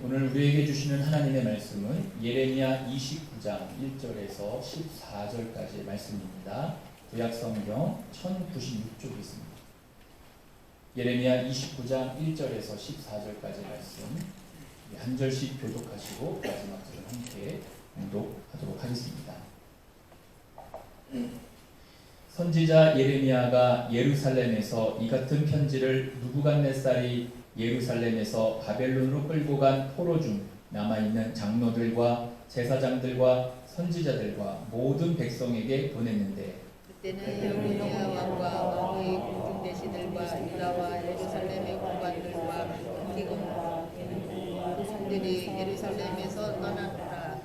오늘 우리에게 주시는 하나님의 말씀은 예레미야 29장 1절에서 14절까지의 말씀입니다. 구약성경 1096쪽에 있습니다. 예레미야 29장 1절에서 14절까지의 말씀 한 절씩 교독하시고 마지막 절을 함께 낭독하도록 하겠습니다. 선지자 예레미야가 예루살렘에서 이 같은 편지를 느부갓네살이 예루살렘에서 바벨론으로 끌고 간 포로 중 남아있는 장로들과 제사장들과 선지자들과 모든 백성에게 보냈는데, 그때는 예레미야 왕과 왕의 공중대신들과 유다와 예루살렘의 군관들과 기공들이 예루살렘에서 떠나노라.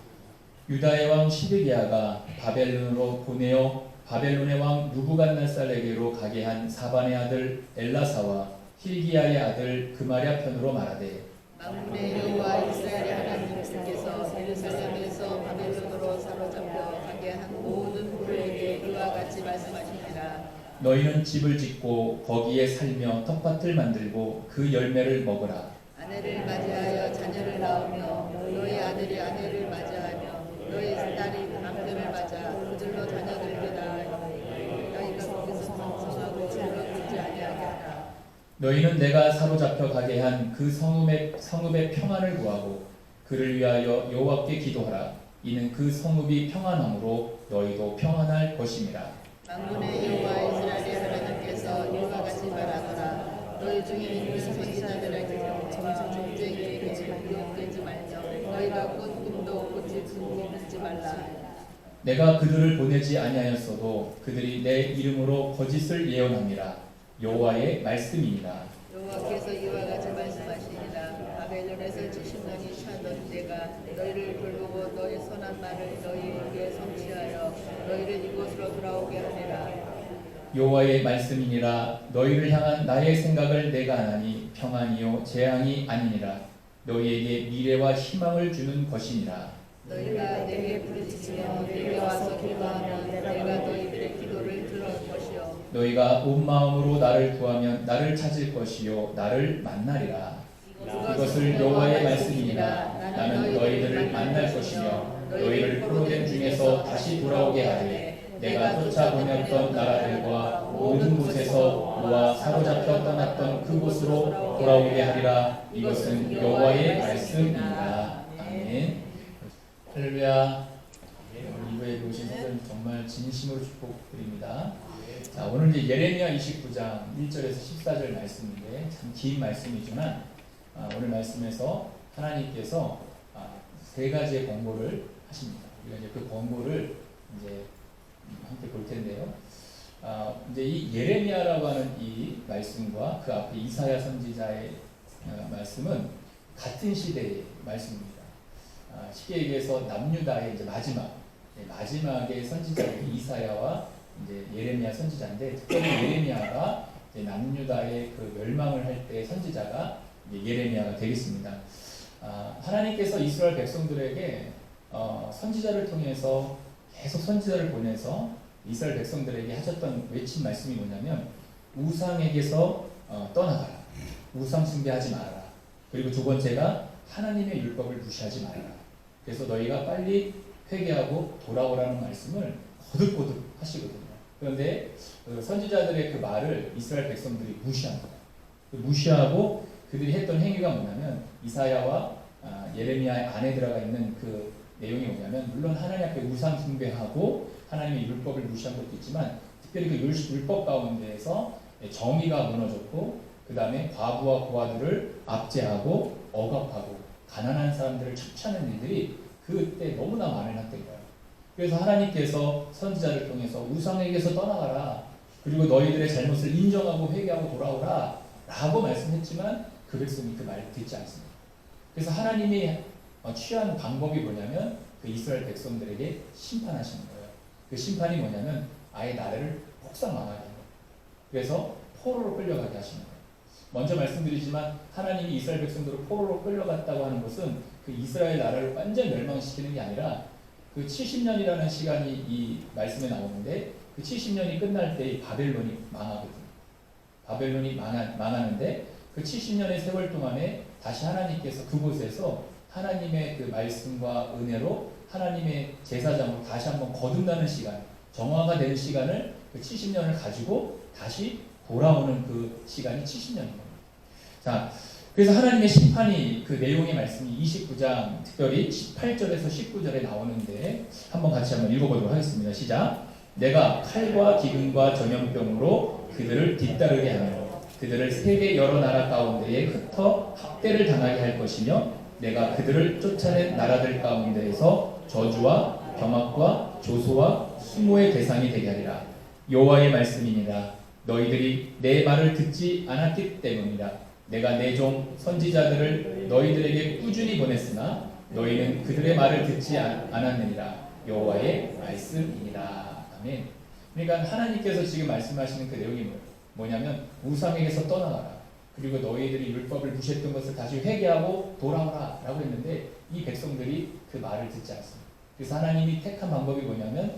유다의 왕 시드기야가 바벨론으로 보내어 바벨론의 왕 느부갓네살에게로 가게 한 사반의 아들 엘라사와 힐기야의 아들 그마랴 편으로 말하되, 만군의 여호와 이스라엘의 하나님께서 예루살렘에서 바벨론으로 사로잡혀 가게 한 모든 부류에게 이와 같이 말씀하시니라. 너희는 집을 짓고 거기에 살며 텃밭을 만들고 그 열매를 먹으라. 아내를 맞이하여 자녀를 낳으며 너희 아들이 아내를 맞이하며 너희 딸이 남편을 맞아 그들로 자녀를 되라. 너희가 거기서 방성하고 줄어들지 아니하게 하라. 너희는 내가 사로잡혀 가게 한 그 성읍의 평안을 구하고 그를 위하여 여호와께 기도하라. 이는 그 성읍이 평안함으로 너희도 평안할 것임이라. 만군의 여호와 이스라엘의 하나님께서 이와 같이 말하노라. 너희 중에 있는 선지자들에게 정쟁이에게 미혹되지 말며 너희가 꾼 꿈도 꾸짖지 말라. 내가 그들을 보내지 아니하였어도 그들이 내 이름으로 거짓을 예언함이라. 여호와의 말씀이니라. 여호와께서 이와 같이 말씀하시니라. 바벨론에서 70년이 차던 내가 너희를 돌보고 너희 선한 말을 너희에게 성취하여 너희를 이곳으로 돌아오게 하리라. 여호와의 말씀이니라. 너희를 향한 나의 생각을 내가 아나니 평안이요 재앙이 아니니라. 너희에게 미래와 희망을 주는 것이니라. 너희가 내게 부르짖으며 내게 와서 기도하면 내가 너희들의 기도를 들을 것이요 너희가 온 마음으로 나를 구하면 나를 찾을 것이요 나를 만나리라. 이것을 여호와의 말씀이니라. 나는 너희들을 만날 것이며 너희를 포로된 중에서 다시 돌아오게 하되 내가 쫓아보냈던 나라들과 모든 곳에서 너와 사로잡혀 떠났던 그곳으로 돌아오게 하리라. 이것은 여호와의 말씀이니라. 아멘. 할렐루야. 오늘 2부에 오신 성도님 정말 진심으로 축복드립니다. 자, 오늘 이제 예레미야 29장 1절에서 14절 말씀인데 참 긴 말씀이지만 오늘 말씀에서 하나님께서 세 가지의 권고를 하십니다. 우리가 이제 그 권고를 이제 함께 볼 텐데요. 이제 이 예레미야라고 하는 이 말씀과 그 앞에 이사야 선지자의 말씀은 같은 시대의 말씀입니다. 쉽게 얘기해서 남유다의 이제 마지막의 선지자인 이사야와 이제 예레미야 선지자인데, 특별히 예레미야가 이제 남유다의 그 멸망을 할 때 선지자가 예레미야가 되겠습니다. 하나님께서 이스라엘 백성들에게 선지자를 통해서 계속 선지자를 보내서 이스라엘 백성들에게 하셨던 외친 말씀이 뭐냐면, 우상에게서 떠나가라. 우상 숭배하지 말아라. 그리고 두 번째가 하나님의 율법을 무시하지 말아라. 그래서 너희가 빨리 회개하고 돌아오라는 말씀을 거듭거듭 하시거든요. 그런데 선지자들의 그 말을 이스라엘 백성들이 무시합니다. 무시하고 그들이 했던 행위가 뭐냐면, 이사야와 예레미야의 안에 들어가 있는 그 내용이 뭐냐면, 물론 하나님 앞에 우상 숭배하고 하나님의 율법을 무시한 것도 있지만, 특별히 그 율법 가운데에서 정의가 무너졌고, 그 다음에 과부와 고아들을 압제하고 억압하고 가난한 사람들을 착취하는 일들이 그때 너무나 많았던 거예요. 그래서 하나님께서 선지자를 통해서 우상에게서 떠나가라. 그리고 너희들의 잘못을 인정하고 회개하고 돌아오라 라고 말씀했지만 그 백성이 그 말을 듣지 않습니다. 그래서 하나님이 취한 방법이 뭐냐면, 그 이스라엘 백성들에게 심판하시는 거예요. 그 심판이 뭐냐면 아예 나라를 폭삭망하게 하는 거예요. 그래서 포로로 끌려가게 하시는 거예요. 먼저 말씀드리지만 하나님이 이스라엘 백성들을 포로로 끌려갔다고 하는 것은 그 이스라엘 나라를 완전히 멸망시키는 게 아니라, 그 70년이라는 시간이 이 말씀에 나오는데, 그 70년이 끝날 때 이 바벨론이 망하거든요. 바벨론이 망하는데 그 70년의 세월 동안에 다시 하나님께서 그곳에서 하나님의 그 말씀과 은혜로 하나님의 제사장으로 다시 한번 거듭나는 시간, 정화가 되는 시간을 그 70년을 가지고 다시 돌아오는 그 시간이 70년입니다. 자, 그래서 하나님의 심판이 그 내용의 말씀이 29장 특별히 18절에서 19절에 나오는데 한번 같이 한번 읽어보도록 하겠습니다. 시작. 내가 칼과 기근과 전염병으로 그들을 뒤따르게 하며 그들을 세계 여러 나라 가운데에 흩어 학대를 당하게 할 것이며 내가 그들을 쫓아낸 나라들 가운데에서 저주와 병악과 조소와 수모의 대상이 되게 하리라. 여호와의 말씀이니라. 너희들이 내 말을 듣지 않았기 때문이라. 내가 내 종 선지자들을 너희들에게 꾸준히 보냈으나 너희는 그들의 말을 듣지 않았느니라. 여호와의 말씀이니라. 아멘. 그러니까 하나님께서 지금 말씀하시는 그 내용이 뭐냐면 우상에게서 떠나가라. 그리고 너희들이 율법을 무시했던 것을 다시 회개하고 돌아오라 라고 했는데 이 백성들이 그 말을 듣지 않습니다. 그래서 하나님이 택한 방법이 뭐냐면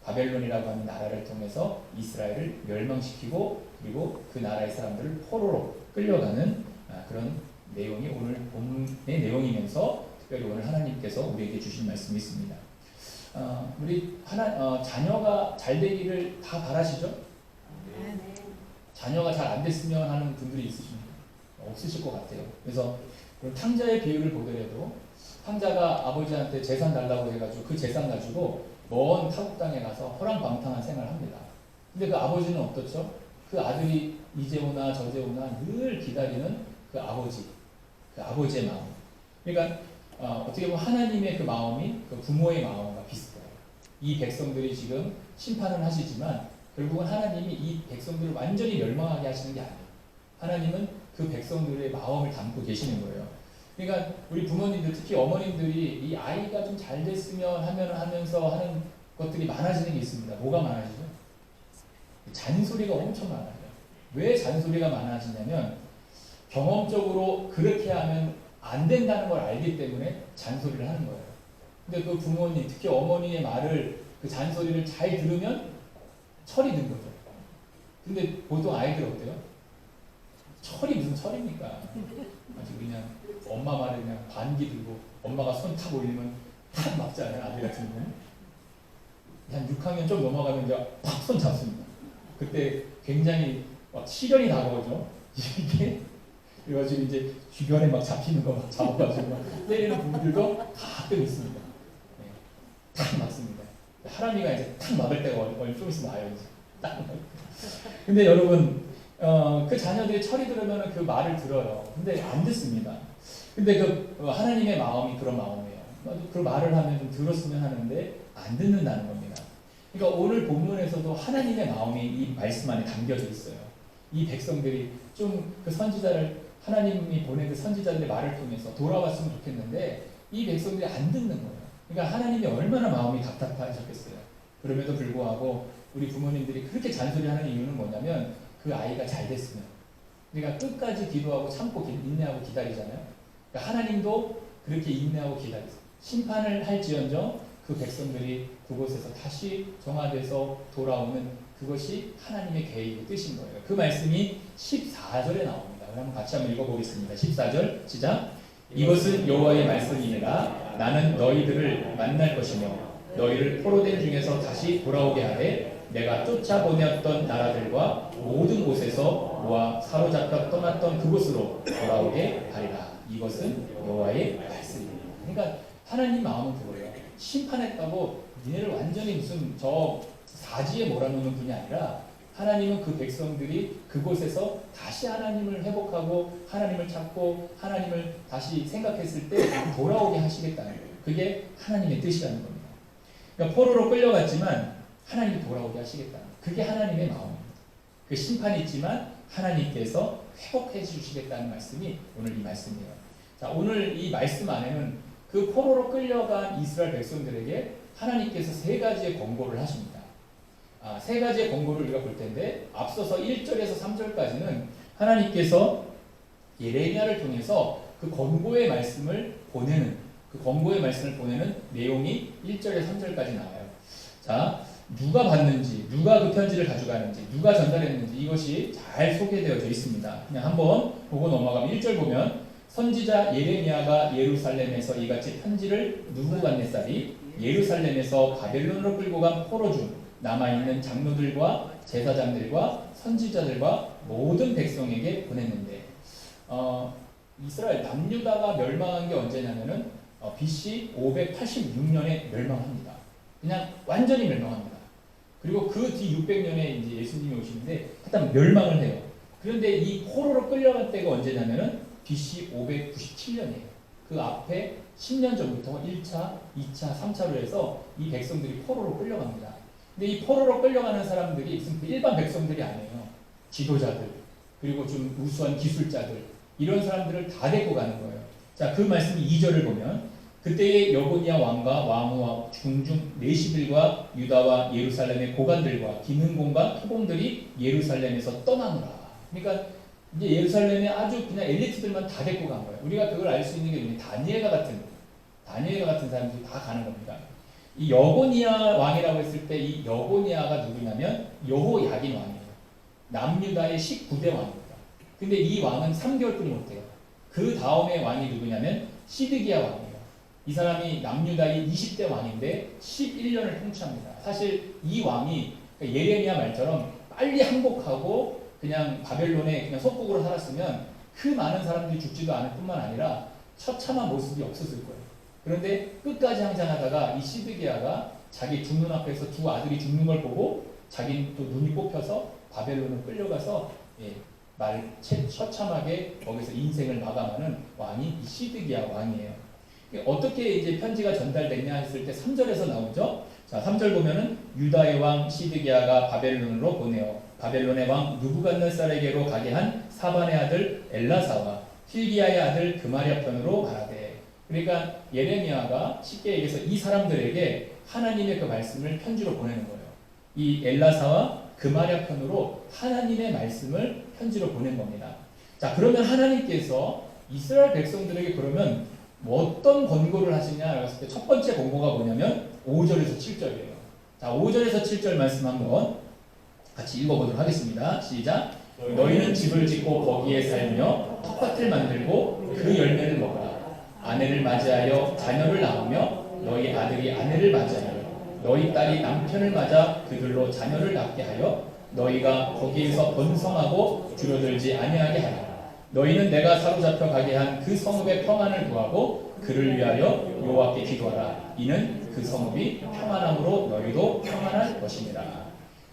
바벨론이라고 하는 나라를 통해서 이스라엘을 멸망시키고 그리고 그 나라의 사람들을 포로로 끌려가는 그런 내용이 오늘 본문의 내용이면서 특별히 오늘 하나님께서 우리에게 주신 말씀이 있습니다. 우리 자녀가 잘 되기를 다 바라시죠? 자녀가 잘 안 됐으면 하는 분들이 있으십니까? 없으실 것 같아요. 그래서 탕자의 비유를 보더라도 탕자가 아버지한테 재산 달라고 해가지고 그 재산 가지고 먼 타국 땅에 가서 허랑방탕한 생활을 합니다. 근데 그 아버지는 어떻죠? 그 아들이 이제 오나 저제 오나 늘 기다리는 그 아버지의 마음. 그러니까 어떻게 보면 하나님의 그 마음이 그 부모의 마음과 비슷해요. 이 백성들이 지금 심판을 하시지만 결국은 하나님이 이 백성들을 완전히 멸망하게 하시는 게 아니에요. 하나님은 그 백성들의 마음을 담고 계시는 거예요. 그러니까 우리 부모님들, 특히 어머님들이 이 아이가 좀 잘 됐으면 하면서 하는 것들이 많아지는 게 있습니다. 뭐가 많아지죠? 잔소리가 엄청 많아요. 왜 잔소리가 많아지냐면 경험적으로 그렇게 하면 안 된다는 걸 알기 때문에 잔소리를 하는 거예요. 근데 그 부모님, 특히 어머니의 말을, 그 잔소리를 잘 들으면 철이 든 거죠. 근데 보통 아이들 어때요? 철이 무슨 철입니까? 아주 그냥 엄마 말에 그냥 반기 들고 엄마가 손 탁 올리면 탁 막잖아요. 아들 같은 경우는 한 6학년 좀 넘어가면 이제 팍 손 잡습니다. 그때 굉장히 막 시련이 다가오죠. 이게 그래가지고 이제 주변에 막 잡히는 거 막 잡아가지고 막 때리는 부부들도 가끔 있습니다. 네, 탁 막습니다. 하람이가 이제 탁 막을 때가 좀 있으면 와요. 이제 딱. 근데 여러분 그 자녀들이 철이 들으면 그 말을 들어요. 근데 안 듣습니다. 근데 그 하나님의 마음이 그런 마음이에요. 그 말을 하면 좀 들었으면 하는데 안 듣는다는 겁니다. 그러니까 오늘 본문에서도 하나님의 마음이 이 말씀 안에 담겨져 있어요. 이 백성들이 좀 그 선지자를 하나님이 보낸 그 선지자들의 말을 통해서 돌아왔으면 좋겠는데 이 백성들이 안 듣는 거예요. 그러니까 하나님이 얼마나 마음이 답답하셨겠어요. 그럼에도 불구하고 우리 부모님들이 그렇게 잔소리하는 이유는 뭐냐면 그 아이가 잘 됐으면. 그러니까 끝까지 기도하고 참고 인내하고 기다리잖아요. 그러니까 하나님도 그렇게 인내하고 기다리세요. 심판을 할지언정 그 백성들이 그곳에서 다시 정화돼서 돌아오는 그것이 하나님의 계획의 뜻인 거예요. 그 말씀이 14절에 나옵니다. 그럼 같이 한번 읽어보겠습니다. 14절 시작. 이것은 여호와의 말씀이니라. 나는 너희들을 만날 것이며 너희를 포로된 중에서 다시 돌아오게 하되 내가 쫓아보냈던 나라들과 모든 곳에서 모아 사로잡혀 떠났던 그곳으로 돌아오게 하리라. 이것은 여호와의 말씀입니다. 그러니까 하나님 마음은 그거예요. 심판했다고 니네를 완전히 무슨 저 사지에 몰아넣는 분이 아니라 하나님은 그 백성들이 그곳에서 다시 하나님을 회복하고 하나님을 찾고 하나님을 다시 생각했을 때 돌아오게 하시겠다는 거예요. 그게 하나님의 뜻이라는 겁니다. 그러니까 포로로 끌려갔지만 하나님이 돌아오게 하시겠다는 거예요. 그게 하나님의 마음입니다. 그 심판이 있지만 하나님께서 회복해 주시겠다는 말씀이 오늘 이 말씀이에요. 자, 오늘 이 말씀 안에는 그 포로로 끌려간 이스라엘 백성들에게 하나님께서 세 가지의 권고를 하십니다. 세 가지의 권고를 우리가 볼 텐데 앞서서 1절에서 3절까지는 하나님께서 예레미야를 통해서 그 권고의 말씀을 보내는 내용이 1절에서 3절까지 나와요. 자, 누가 받는지, 누가 그 편지를 가져가는지, 누가 전달했는지 이것이 잘 소개되어져 있습니다. 그냥 한번 보고 넘어가면 1절 보면 선지자 예레미야가 예루살렘에서 이같이 편지를 느부갓네살이 예루살렘에서 바벨론으로 끌고 간 포로 중 남아있는 장로들과 제사장들과 선지자들과 모든 백성에게 보냈는데 이스라엘 남유다가 멸망한 게 언제냐면은 BC 586년에 멸망합니다. 그냥 완전히 멸망합니다. 그리고 그 뒤 600년에 이제 예수님이 오시는데 일단 멸망을 해요. 그런데 이 포로로 끌려갈 때가 언제냐면은 BC 597년이에요. 그 앞에 10년 전부터 1차, 2차, 3차로 해서 이 백성들이 포로로 끌려갑니다. 근데 이 포로로 끌려가는 사람들이 일반 백성들이 아니에요. 지도자들, 그리고 좀 우수한 기술자들, 이런 사람들을 다 데리고 가는 거예요. 자, 그 말씀 2절을 보면 그때의 여고니아 왕과 왕후와 궁중 내시들과 유다와 예루살렘의 고관들과 기능공과 토공들이 예루살렘에서 떠나느라. 그러니까 이제 예루살렘에 아주 그냥 엘리트들만 다 데리고 간 거예요. 우리가 그걸 알 수 있는 게 다니엘과 같은 사람들이 다 가는 겁니다. 이 여고니아 왕이라고 했을 때 이 여고니아가 누구냐면 여호야긴 왕이에요. 남유다의 19대 왕입니다. 근데 이 왕은 3개월뿐이 못해요. 그 다음에 왕이 누구냐면 시드기야 왕이에요. 이 사람이 남유다의 20대 왕인데 11년을 통치합니다. 사실 이 왕이 예레미야 말처럼 빨리 항복하고 그냥 바벨론에 그냥 속국으로 살았으면 그 많은 사람들이 죽지도 않을 뿐만 아니라 처참한 모습이 없었을 거예요. 그런데 끝까지 항상하다가 이 시드기야가 자기 두 눈앞에서 두 아들이 죽는 걸 보고 자기는 또 눈이 뽑혀서 바벨론을 끌려가서 처참하게 거기서 인생을 마감하는 왕이 이 시드기야 왕이에요. 어떻게 이제 편지가 전달됐냐 했을 때 3절에서 나오죠. 자, 3절 보면은 유다의 왕 시드기야가 바벨론으로 보내어 바벨론의 왕 느부갓네살에게로 가게 한 사반의 아들 엘라사와 힐기야의 아들 그마랴 편으로 말하되. 그러니까 예레미야가 쉽게 얘기해서 이 사람들에게 하나님의 그 말씀을 편지로 보내는 거예요. 이 엘라사와 그마랴 편으로 하나님의 말씀을 편지로 보낸 겁니다. 자, 그러면 하나님께서 이스라엘 백성들에게 그러면 어떤 권고를 하시냐 했을 때 첫 번째 권고가 뭐냐면 5절에서 7절이에요. 자, 5절에서 7절 말씀 한번 같이 읽어보도록 하겠습니다. 시작. 너희는 집을 짓고 거기에 살며 텃밭을 만들고 그 열매를 먹어라. 아내를 맞이하여 자녀를 낳으며 너희 아들이 아내를 맞이하여 너희 딸이 남편을 맞아 그들로 자녀를 낳게 하여 너희가 거기에서 번성하고 줄어들지 아니하게 하라. 너희는 내가 사로잡혀 가게 한 그 성읍의 평안을 구하고 그를 위하여 여호와께 기도하라. 이는 그 성읍이 평안함으로 너희도 평안할 것입니다.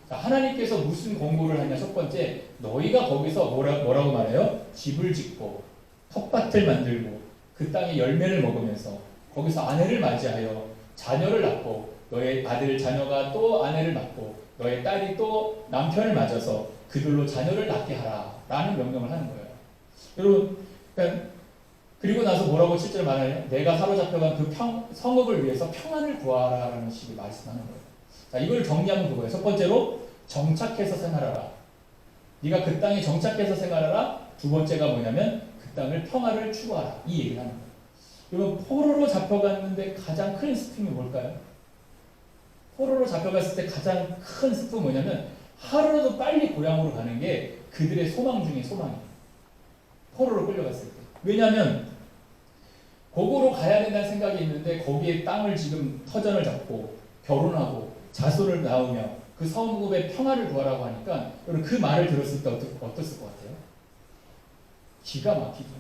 자, 하나님께서 무슨 권고를 하냐? 첫 번째, 너희가 거기서 뭐라고 말해요? 집을 짓고 텃밭을 만들고 그 땅의 열매를 먹으면서 거기서 아내를 맞이하여 자녀를 낳고 너의 아들 자녀가 또 아내를 낳고 너의 딸이 또 남편을 맞아서 그들로 자녀를 낳게 하라 라는 명령을 하는 거예요. 여러분, 그러니까 그리고 나서 뭐라고 실제로 말하냐? 내가 사로잡혀간 그 성읍을 위해서 평안을 구하라라는 식의 말씀하는 거예요. 자, 이걸 정리하면 그거예요. 첫 번째로 정착해서 생활하라. 네가 그 땅에 정착해서 생활하라. 두 번째가 뭐냐면 그 땅을 평화를 추구하라. 이 얘기를 하는 거예요. 여러분, 포로로 잡혀갔는데 가장 큰 스품이 뭘까요? 포로로 잡혀갔을 때 가장 큰 스품은 뭐냐면 하루라도 빨리 고향으로 가는 게 그들의 소망 중에 소망이에요. 포로로 끌려갔을 때. 왜냐하면 거기로 가야 된다는 생각이 있는데 거기에 땅을 지금 터전을 잡고 결혼하고 자손을 낳으며 그 성읍의 평화를 구하라고 하니까 여러분 그 말을 들었을 때 어땠을 것 같아요? 기가 막히죠.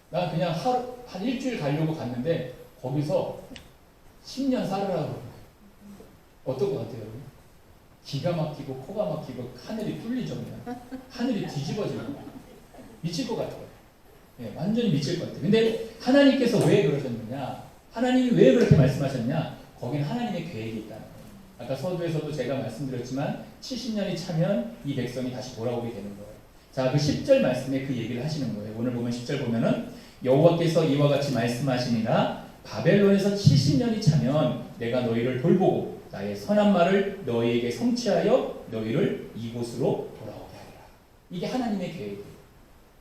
난 그냥 한 일주일 가려고 갔는데 거기서 10년 살으라고 그러는 거예요. 어떨 것 같아요, 여러분? 기가 막히고 코가 막히고 하늘이 뚫리죠. 그냥. 하늘이 뒤집어지고 미칠 것 같아요. 네, 완전히 미칠 것 같아요. 근데 하나님께서 왜 그러셨느냐? 하나님이 왜 그렇게 말씀하셨냐? 거기는 하나님의 계획이 있다는 거예요. 아까 서두에서도 제가 말씀드렸지만 70년이 차면 이 백성이 다시 돌아오게 되는 거예요. 자, 그 10절 말씀에 그 얘기를 하시는 거예요. 오늘 보면 10절 보면은 여호와께서 이와 같이 말씀하시니라. 바벨론에서 70년이 차면 내가 너희를 돌보고 나의 선한 말을 너희에게 성취하여 너희를 이곳으로 돌아오게 하리라. 이게 하나님의 계획이에요.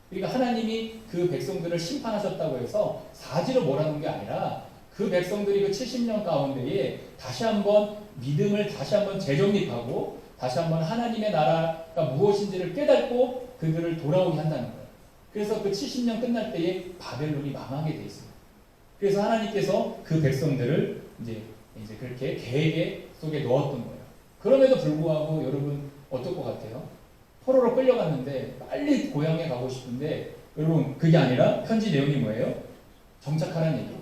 그러니까 하나님이 그 백성들을 심판하셨다고 해서 사지로 몰아놓은 게 아니라 그 백성들이 그 70년 가운데에 다시 한번 믿음을 다시 한번 재정립하고 다시 한번 하나님의 나라가 무엇인지를 깨닫고 그들을 돌아오게 한다는 거예요. 그래서 그 70년 끝날 때에 바벨론이 망하게 돼 있어요. 그래서 하나님께서 그 백성들을 이제 그렇게 계획 속에 넣었던 거예요. 그럼에도 불구하고 여러분 어떨 것 같아요? 포로로 끌려갔는데 빨리 고향에 가고 싶은데 여러분 그게 아니라 편지 내용이 뭐예요? 정착하라는 얘기예요.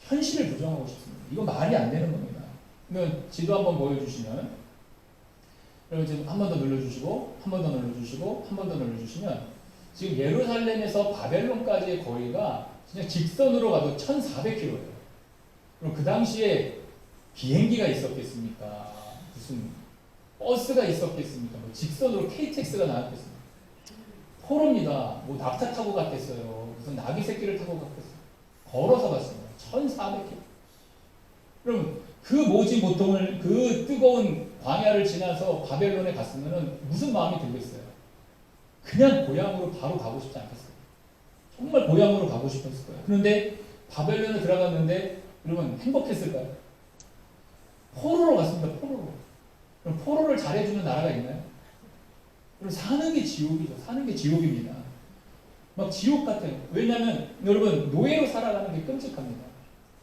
현실을 부정하고 싶습니다. 이거 말이 안 되는 겁니다. 그러면 지도 한번 보여주시면 여러분 지금 한 번 더 눌러주시고 한 번 더 눌러주시고 한 번 더 눌러주시면 지금 예루살렘에서 바벨론까지의 거리가 그냥 직선으로 가도 1,400km예요. 그럼 그 당시에 비행기가 있었겠습니까? 무슨 버스가 있었겠습니까? 뭐 직선으로 KTX가 나왔겠습니까? 포로입니다. 뭐 낙타 타고 갔겠어요. 무슨 나귀 새끼를 타고 갔겠어요. 걸어서 갔습니다. 1,400km. 그럼 그 모진 고통을 그 뜨거운 광야를 지나서 바벨론에 갔으면 무슨 마음이 들겠어요? 그냥 고향으로 바로 가고 싶지 않겠어요? 정말 고향으로 가고 싶었을 거예요. 그런데 바벨론에 들어갔는데 여러분 행복했을까요? 포로로 갔습니다. 포로로. 그럼 포로를 잘해주는 나라가 있나요? 그럼 사는 게 지옥이죠. 사는 게 지옥입니다. 막 지옥 같아요. 왜냐하면 여러분 노예로 살아가는 게 끔찍합니다.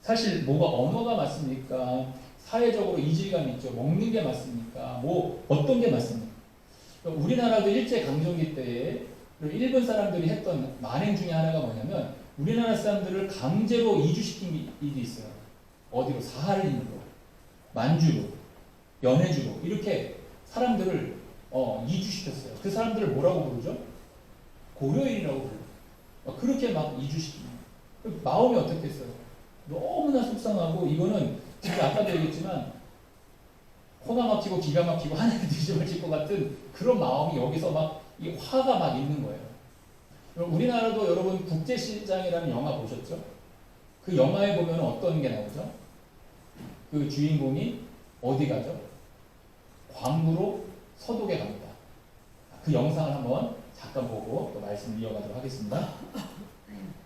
사실 뭐가 언어가 맞습니까? 사회적으로 이질감이 있죠. 먹는 게 맞습니까? 뭐 어떤 게 맞습니까? 우리나라도 일제강점기 때에 일본 사람들이 했던 만행 중에 하나가 뭐냐면 우리나라 사람들을 강제로 이주시킨 일이 있어요. 어디로? 사할린으로, 만주로, 연해주로 이렇게 사람들을 이주시켰어요. 그 사람들을 뭐라고 부르죠? 고려인이라고 불러요. 그렇게 막 이주시키는 마음이 어떻겠어요? 너무나 속상하고 이거는 진짜 아까도 얘기했지만 코가 막히고 기가 막히고 하늘이 뒤집어질 것 같은 그런 마음이 여기서 막 이 화가 막 있는 거예요. 우리나라도 여러분 국제시장이라는 영화 보셨죠? 그 영화에 보면 어떤 게 나오죠? 그 주인공이 어디 가죠? 광부로 서독에 갑니다. 그 영상을 한번 잠깐 보고 또 말씀 이어가도록 하겠습니다.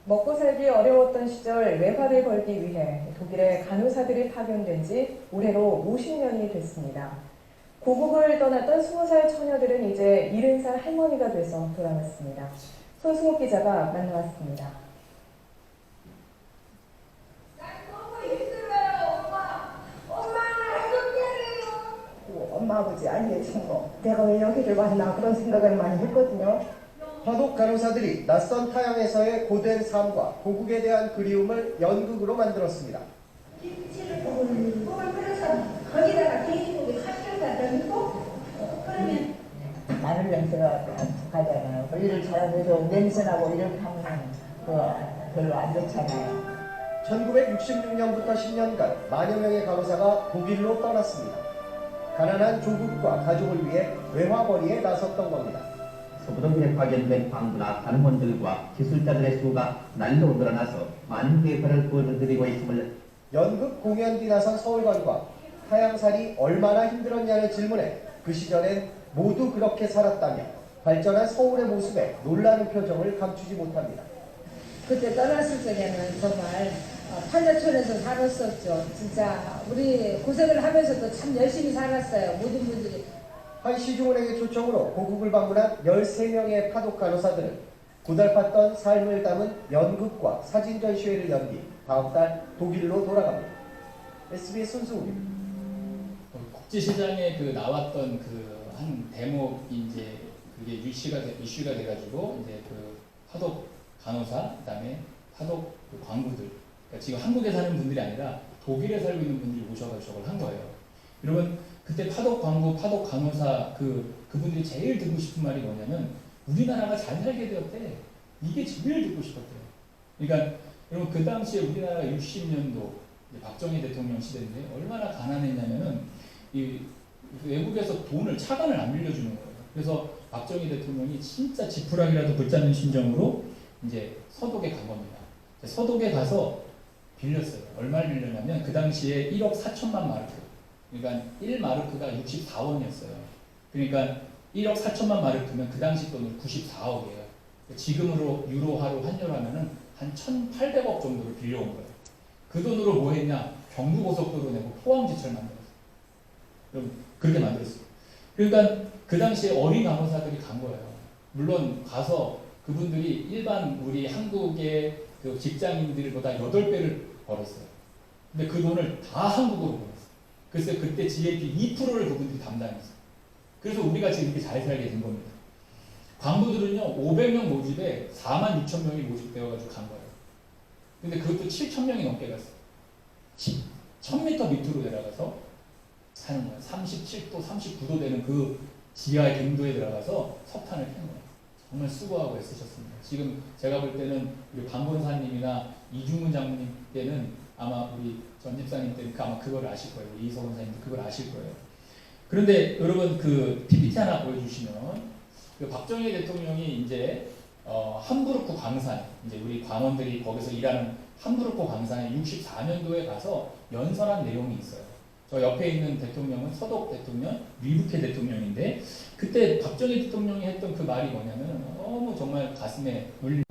먹고 살기 어려웠던 시절 외화를 벌기 위해 독일에 간호사들이 파견된 지 올해로 50년이 됐습니다. 고국을 떠났던 20살 처녀들은 이제 70살 할머니가 돼서 돌아왔습니다. 손승욱 기자가 만나왔습니다. 엄마 아버지 알려준 거 내가 왜 여기를 왔나 그런 생각을 많이 했거든요. 화독 간호사들이 낯선 타향에서의 고된 삶과 고국에 대한 그리움을 연극으로 만들었습니다. 김치를 뽑을 끓여서 거기다가 돼지고기 카시를 더 넣고 그러면 마늘 냄새가 가잖아요. 일을 잘하면서 냄새나고 이렇게 하면 별로 안 좋잖아요. 1966년부터 10년간 만여 명의 간호사가 독일로 떠났습니다. 가난한 조국과 가족을 위해 외화벌이에 나섰던 겁니다. 소부동에 파견된 광부나 간호원들과 기술자들의 수가 날로 늘어나서 많은 대가를 보여드리고 있음을 연극 공연 뒤 나선 서울관광 타향살이 얼마나 힘들었냐는 질문에 그 시절엔 모두 그렇게 살았다며 발전한 서울의 모습에 놀라는 표정을 감추지 못합니다. 그때 떠났을 적에는 정말 판자촌에서 살았었죠. 진짜 우리 고생을 하면서도 참 열심히 살았어요. 모든 분들이. 한 시중은행의 초청으로 고국을 방문한 13명의 파독 간호사들은 고달팠던 삶을 담은 연극과 사진 전시회를 연 뒤 다음 달 독일로 돌아갑니다. SBS 손승우입니다. 국제시장에 그 나왔던 그 한 대목이 이제 그게 이슈가 돼가지고 이제 그 파독 간호사 그다음에 파독 그 광부들 그러니까 지금 한국에 사는 분들이 아니라 독일에 살고 있는 분들이 모셔가지고 저걸 한 거예요. 여러분 그때 파독 광부, 파독 간호사 그분들이 제일 듣고 싶은 말이 뭐냐면 우리나라가 잘 살게 되었대. 이게 제일 듣고 싶었대요. 그러니까 여러분 그 당시에 우리나라가 60년도 박정희 대통령 시대인데 얼마나 가난했냐면은 이 외국에서 차관을 안 빌려주는 거예요. 그래서 박정희 대통령이 진짜 지푸라기라도 붙잡는 심정으로 이제 서독에 간 겁니다. 서독에 가서 빌렸어요. 얼마를 빌렸냐면 그 당시에 1억 4천만 마르크. 그러니까 1마르크가 64원이었어요. 그러니까 1억 4천만 마르크면 그 당시 돈으로 94억이에요. 지금으로 유로화로 환율하면은 한 1,800억 정도를 빌려온 거예요. 그 돈으로 뭐 했냐? 경부고속도로 내고 포항지철 만들었어요. 그렇게 만들었어요. 그러니까 그 당시에 어린 간호사들이 간 거예요. 물론 가서 그분들이 일반 우리 한국의 그 직장인들보다 8배를 벌었어요. 근데 그 돈을 다 한국으로 벌었어요. 그래서 그때 GDP 2%를 그분들이 담당했어요. 그래서 우리가 지금 이렇게 잘 살게 된 겁니다. 광부들은요, 500명 모집에 46,000명이 모집되어가지고 간 거예요. 근데 그것도 7,000명이 넘게 갔어요. 1000m 밑으로 내려가서 하는 거예요. 37도, 39도 되는 그 지하의 갱도에 들어가서 석탄을 캐는 거예요. 정말 수고하고 애쓰셨습니다. 지금 제가 볼 때는 우리 방본사님이나 이중문 장모님 때는 아마 우리 전 집사님 때는 아마 그걸 아실 거예요. 이서원 사님도 그걸 아실 거예요. 그런데 여러분 그 PPT 하나 보여주시면 그 박정희 대통령이 이제 함부르크 광산, 이제 우리 광원들이 거기서 일하는 함부르크 광산에 64년도에 가서 연설한 내용이 있어요. 저 옆에 있는 대통령은 서독 대통령, 리부케 대통령인데 그때 박정희 대통령이 했던 그 말이 뭐냐면 너무 정말 가슴에 울린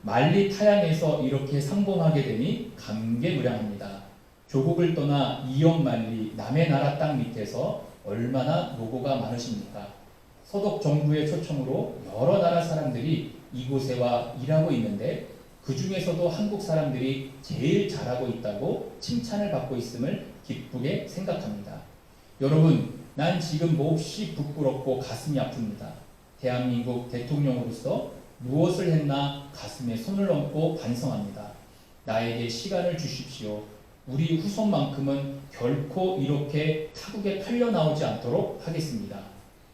만리 타양에서 이렇게 상봉하게 되니 감개무량합니다. 조국을 떠나 이역만리 남의 나라 땅 밑에서 얼마나 노고가 많으십니까? 서독 정부의 초청으로 여러 나라 사람들이 이곳에 와 일하고 있는데 그 중에서도 한국 사람들이 제일 잘하고 있다고 칭찬을 받고 있음을 기쁘게 생각합니다. 여러분, 난 지금 몹시 부끄럽고 가슴이 아픕니다. 대한민국 대통령으로서 무엇을 했나 가슴에 손을 얹고 반성합니다. 나에게 시간을 주십시오. 우리 후손만큼은 결코 이렇게 타국에 팔려 나오지 않도록 하겠습니다.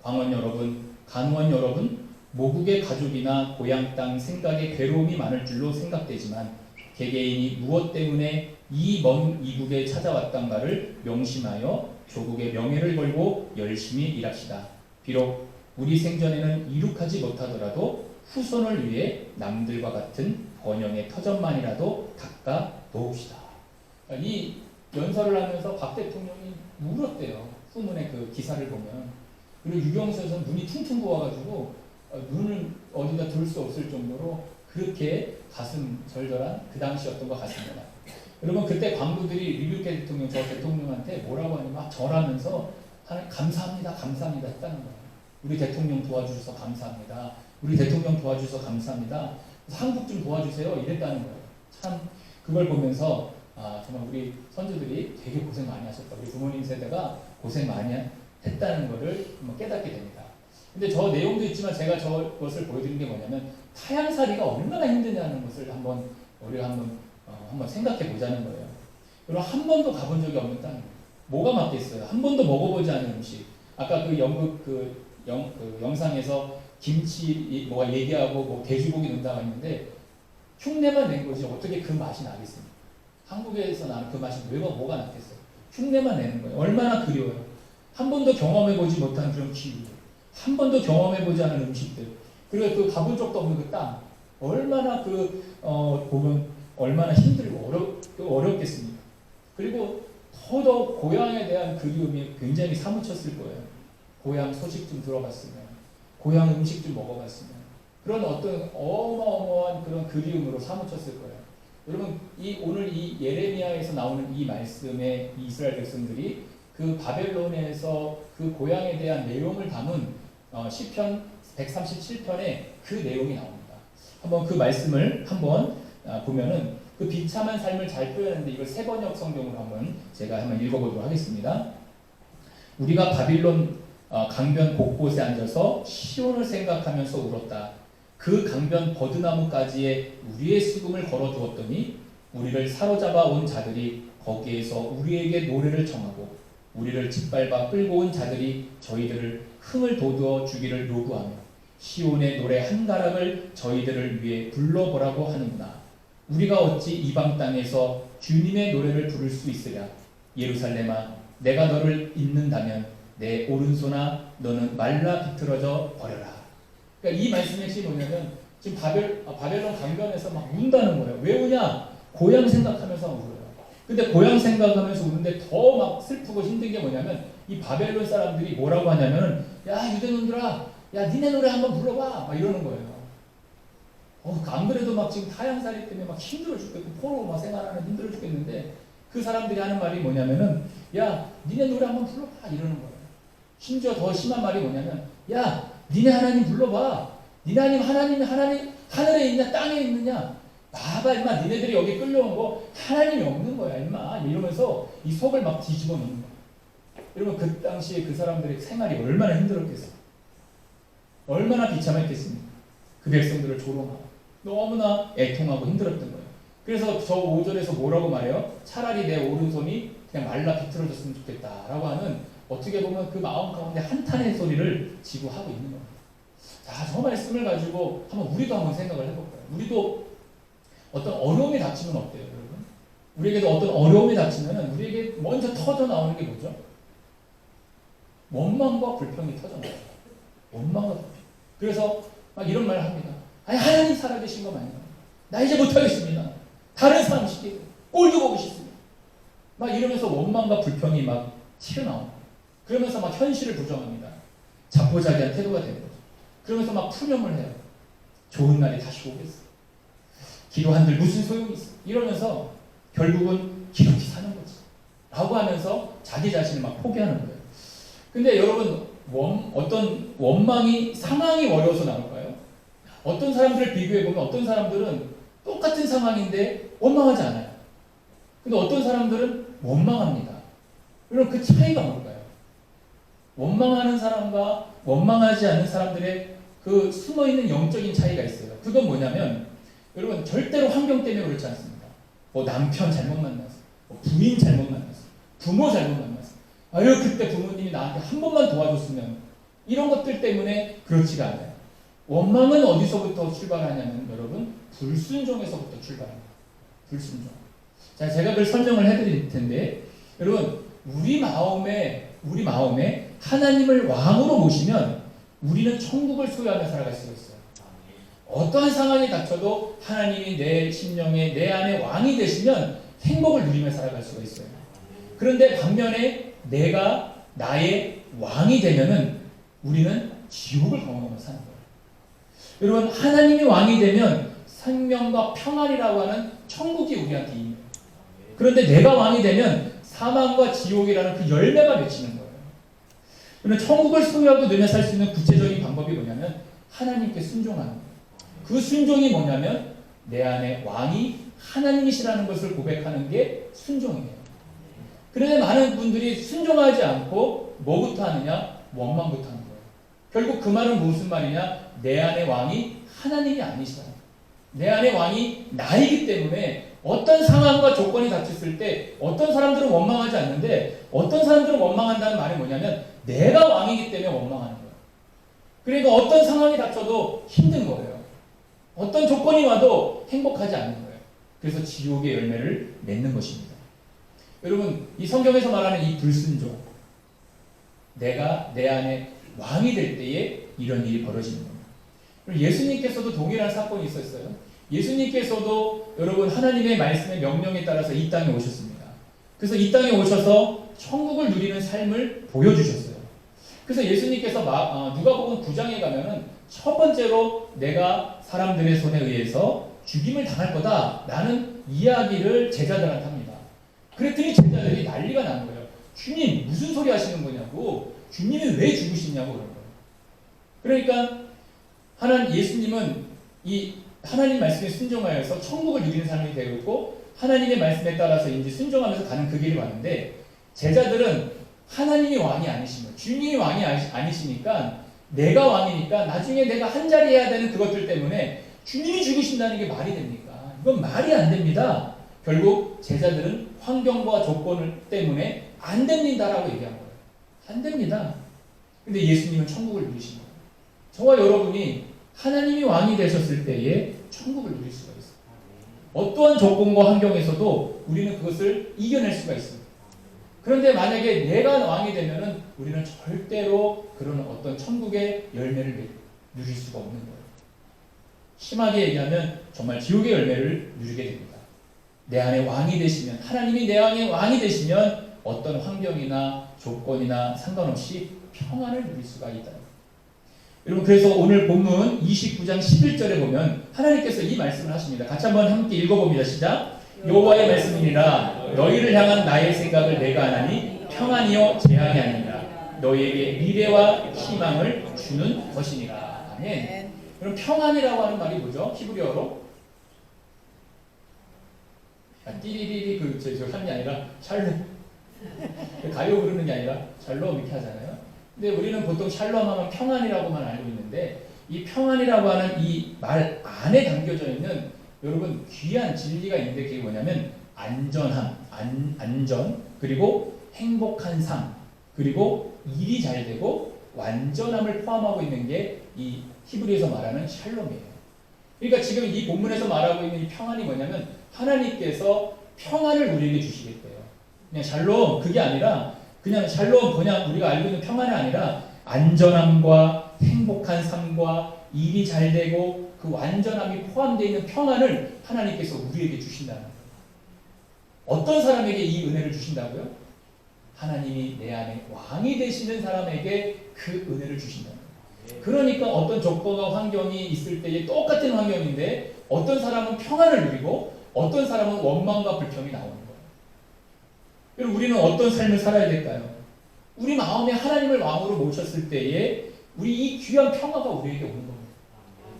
광원 여러분, 간원 여러분, 모국의 가족이나 고향 땅 생각에 괴로움이 많을 줄로 생각되지만 개개인이 무엇 때문에 이 먼 이국에 찾아왔단가를 명심하여 조국의 명예를 걸고 열심히 일합시다. 비록 우리 생전에는 이룩하지 못하더라도 후손을 위해 남들과 같은 번영의 터전만이라도 닦아 놓읍시다. 이 연설을 하면서 박 대통령이 울었대요. 후문의 그 기사를 보면. 그리고 유경수에서는 눈이 퉁퉁 부어가지고 눈을 어디다 둘 수 없을 정도로 그렇게 가슴 절절한 그 당시였던 것 같습니다. 여러분 그때 광부들이 리뷰케 대통령, 저 대통령한테 뭐라고 하니 막 절하면서 감사합니다, 감사합니다 했다는 거예요. 우리 대통령 도와주셔서 감사합니다. 우리 대통령 도와주셔서 감사합니다. 한국 좀 도와주세요 이랬다는 거예요. 참 그걸 보면서 정말 우리 선조들이 되게 고생 많이 하셨다. 우리 부모님 세대가 고생 많이 했다는 것을 깨닫게 됩니다. 근데 저 내용도 있지만 제가 저것을 보여드린 게 뭐냐면 타양살이가 얼마나 힘드냐는 것을 우리가 한번 생각해 보자는 거예요. 그리고 한 번도 가본 적이 없는 땅, 뭐가 맞겠어요? 한 번도 먹어보지 않은 음식. 아까 그 연극 영상에서 김치 뭐가 얘기하고 뭐 돼지고기 넣는다고 했는데 흉내만 낸 거지 어떻게 그 맛이 나겠습니까? 한국에서 나는 그 맛이 뭐가 났겠어요? 흉내만 내는 거예요. 얼마나 그리워요. 한 번도 경험해보지 못한 그런 기후, 한 번도 경험해보지 않은 음식들, 그리고 그 가본 적도 없는 그 땅, 얼마나 보면 얼마나 힘들고 어렵겠습니까? 그리고 더더 고향에 대한 그리움이 굉장히 사무쳤을 거예요. 고향 소식 좀 들어봤으면, 고향 음식 좀 먹어봤으면, 그런 어떤 어마어마한 그런 그리움으로 사무쳤을 거예요. 여러분, 오늘 이 예레미야에서 나오는 이 말씀의 이스라엘 백성들이 그 바벨론에서 그 고향에 대한 내용을 담은 시편 137편에 그 내용이 나옵니다. 한번 그 말씀을 보면은 그 비참한 삶을 잘 표현하는데 이걸 세번역 성경으로 제가 한번 읽어보도록 하겠습니다. 우리가 바빌론 강변 곳곳에 앉아서 시온을 생각하면서 울었다. 그 강변 버드나무가지에 우리의 수금을 걸어두었더니 우리를 사로잡아 온 자들이 거기에서 우리에게 노래를 청하고 우리를 짓밟아 끌고 온 자들이 저희들을 흥을 돋워 주기를 요구하며 시온의 노래 한 가락을 저희들을 위해 불러보라고 하는구나. 우리가 어찌 이방 땅에서 주님의 노래를 부를 수 있으랴. 예루살렘아, 내가 너를 잊는다면 내 오른손아 너는 말라 비틀어져 버려라. 그러니까 이 말씀의 핵심이 뭐냐면 지금 바벨론 강변에서 막 운다는 거예요. 왜 우냐? 고향 생각하면서 울어요. 근데 고향 생각하면서 우는데 더 막 슬프고 힘든 게 뭐냐면 이 바벨론 사람들이 뭐라고 하냐면 야 유대놈들아, 야 니네 노래 한번 불러봐 막 이러는 거예요. 안 그래도 막 지금 타향살이 때문에 막 힘들어 죽겠고 포로 막 생활하는 힘들어 죽겠는데 그 사람들이 하는 말이 뭐냐면은 야 니네 노래 한번 불러봐 이러는 거예요. 심지어 더 심한 말이 뭐냐면 야 니네 하나님 불러봐. 니네 하나님 하늘에 있냐 땅에 있느냐 봐봐 임마 니네들이 여기 끌려온 거 하나님이 없는 거야 임마 이러면서 이 속을 막 뒤집어 놓는 거야. 여러분 그 당시에 그 사람들의 생활이 얼마나 힘들었겠어요. 얼마나 비참했겠습니까. 그 백성들을 조롱하고 너무나 애통하고 힘들었던 거예요. 그래서 저 5절에서 뭐라고 말해요? 차라리 내 오른손이 그냥 말라 비틀어졌으면 좋겠다라고 하는 어떻게 보면 그 마음 가운데 한탄의 소리를 지고 하고 있는 겁니다. 자, 저 말씀을 가지고 우리도 한번 생각을 해볼까요? 우리도 어떤 어려움이 닥치면 어때요, 여러분? 우리에게도 어떤 어려움이 닥치면 우리에게 먼저 터져 나오는 게 뭐죠? 원망과 불평이 터져 나와요. 원망과 불평. 그래서 막 이런 말을 합니다. 아니 하나님 살아계신 거 맞냐? 나 이제 못하겠습니다. 다른 사람 시키고 꼴도 보기 싫습니다. 막 이러면서 원망과 불평이 막 튀어나옵니다. 그러면서 막 현실을 부정합니다. 자포자기한 태도가 되는 거죠. 그러면서 막 푸념을 해요. 좋은 날이 다시 오겠어. 기도한들 무슨 소용이 있어. 이러면서 결국은 기렇게 사는 거지. 라고 하면서 자기 자신을 막 포기하는 거예요. 근데 여러분 어떤 원망이 상황이 어려워서 나올까요? 어떤 사람들을 비교해보면 어떤 사람들은 똑같은 상황인데 원망하지 않아요. 근데 어떤 사람들은 원망합니다. 그럼 그 차이가 뭘까요? 원망하는 사람과 원망하지 않는 사람들의 그 숨어있는 영적인 차이가 있어요. 그건 뭐냐면 여러분 절대로 환경 때문에 그렇지 않습니다. 남편 잘못 만났어. 부인 잘못 만났어. 부모 잘못 만났어. 아유 그때 부모님이 나한테 한 번만 도와줬으면 이런 것들 때문에 그렇지가 않아요. 원망은 어디서부터 출발하냐면 여러분 불순종에서부터 출발합니다. 불순종. 자, 제가 그걸 설명을 해드릴 텐데 여러분 우리 마음에 하나님을 왕으로 모시면 우리는 천국을 소유하며 살아갈 수가 있어요. 어떠한 상황이 닥쳐도 하나님이 내 심령에 내 안에 왕이 되시면 행복을 누리며 살아갈 수가 있어요. 그런데 반면에 내가 나의 왕이 되면은 우리는 지옥을 경험하며 사는 거예요. 여러분 하나님이 왕이 되면 생명과 평안이라고 하는 천국이 우리한테 있는 거예요. 그런데 내가 왕이 되면 사망과 지옥이라는 그 열매가 맺히는 거예요. 그러면 천국을 소유하고 누리며 살 수 있는 구체적인 방법이 뭐냐면 하나님께 순종하는 거예요. 그 순종이 뭐냐면 내 안에 왕이 하나님이시라는 것을 고백하는 게 순종이에요. 그런데 많은 분들이 순종하지 않고 뭐부터 하느냐? 원망부터 하는 거예요. 결국 그 말은 무슨 말이냐? 내 안에 왕이 하나님이 아니시다. 내 안에 왕이 나이기 때문에 어떤 상황과 조건이 닥쳤을 때 어떤 사람들은 원망하지 않는데 어떤 사람들은 원망한다는 말이 뭐냐면 내가 왕이기 때문에 원망하는 거예요. 그러니까 어떤 상황이 닥쳐도 힘든 거예요. 어떤 조건이 와도 행복하지 않는 거예요. 그래서 지옥의 열매를 맺는 것입니다. 여러분 이 성경에서 말하는 이 불순종 내가 내 안에 왕이 될 때에 이런 일이 벌어지는 겁니다. 예수님께서도 동일한 사건이 있었어요. 예수님께서도 여러분 하나님의 말씀의 명령에 따라서 이 땅에 오셨습니다. 그래서 이 땅에 오셔서 천국을 누리는 삶을 보여주셨어요. 그래서 예수님께서 누가복음 9장에 가면은 첫 번째로 내가 사람들의 손에 의해서 죽임을 당할 거다라는 이야기를 제자들한테 합니다. 그랬더니 제자들이 난리가 나는 거예요. 주님 무슨 소리 하시는 거냐고, 주님이 왜 죽으시냐고 그런 거예요. 그러니까 예수님은 이 하나님 말씀에 순종하여서 천국을 누리는 사람이 되었고 하나님의 말씀에 따라서 이제 순종하면서 가는 그 길을 가는데 제자들은 하나님이 왕이 아니시면 주님이 왕이 아니시니까 내가 왕이니까 나중에 내가 한 자리 해야 되는 그것들 때문에 주님이 죽으신다는 게 말이 됩니까? 이건 말이 안 됩니다. 결국 제자들은 환경과 조건 때문에 안 됩니다라고 얘기한 거예요. 안 됩니다. 근데 예수님은 천국을 누리신 거예요. 저와 여러분이 하나님이 왕이 되셨을 때에 천국을 누릴 수가 있어요. 어떠한 조건과 환경에서도 우리는 그것을 이겨낼 수가 있습니다. 그런데 만약에 내가 왕이 되면은 우리는 절대로 그런 어떤 천국의 열매를 누릴 수가 없는 거예요. 심하게 얘기하면 정말 지옥의 열매를 누리게 됩니다. 내 안에 왕이 되시면, 하나님이 내 안에 왕이 되시면 어떤 환경이나 조건이나 상관없이 평안을 누릴 수가 있다. 여러분 그래서 오늘 본문 29장 11절에 보면 하나님께서 이 말씀을 하십니다. 같이 한번 함께 읽어봅니다. 시작. 여호와의 말씀이니라 너희를 향한 나의 생각을 내가 아나니 평안이요 재앙이 아니라 너희에게 미래와 희망을 주는 것이니라. 아멘. 그럼 평안이라고 하는 말이 뭐죠? 히브리어로 띠리리리 저 하는 게 아니라 샬롬 가요 부르는 게 아니라 샬롬 이렇게 하잖아요. 근데 우리는 보통 샬롬 하면 평안이라고만 알고 있는데 이 평안이라고 하는 이 말 안에 담겨져 있는 여러분 귀한 진리가 있는데 그게 뭐냐면 안전함, 안전 그리고 행복한 삶 그리고 일이 잘 되고 완전함을 포함하고 있는 게 이 히브리에서 말하는 샬롬이에요. 그러니까 지금 이 본문에서 말하고 있는 이 평안이 뭐냐면 하나님께서 평안을 우리에게 주시겠대요. 그냥 샬롬 그게 아니라 그냥 샬롬 그냥 우리가 알고 있는 평안이 아니라 안전함과 행복한 삶과 일이 잘 되고 그 완전함이 포함되어 있는 평안을 하나님께서 우리에게 주신다는 거예요. 어떤 사람에게 이 은혜를 주신다고요? 하나님이 내 안에 왕이 되시는 사람에게 그 은혜를 주신다는 거예요. 그러니까 어떤 조건과 환경이 있을 때에 똑같은 환경인데 어떤 사람은 평안을 누리고 어떤 사람은 원망과 불평이 나오는 거예요. 그럼 우리는 어떤 삶을 살아야 될까요? 우리 마음에 하나님을 왕으로 모셨을 때에 우리 이 귀한 평화가 우리에게 오는 겁니다.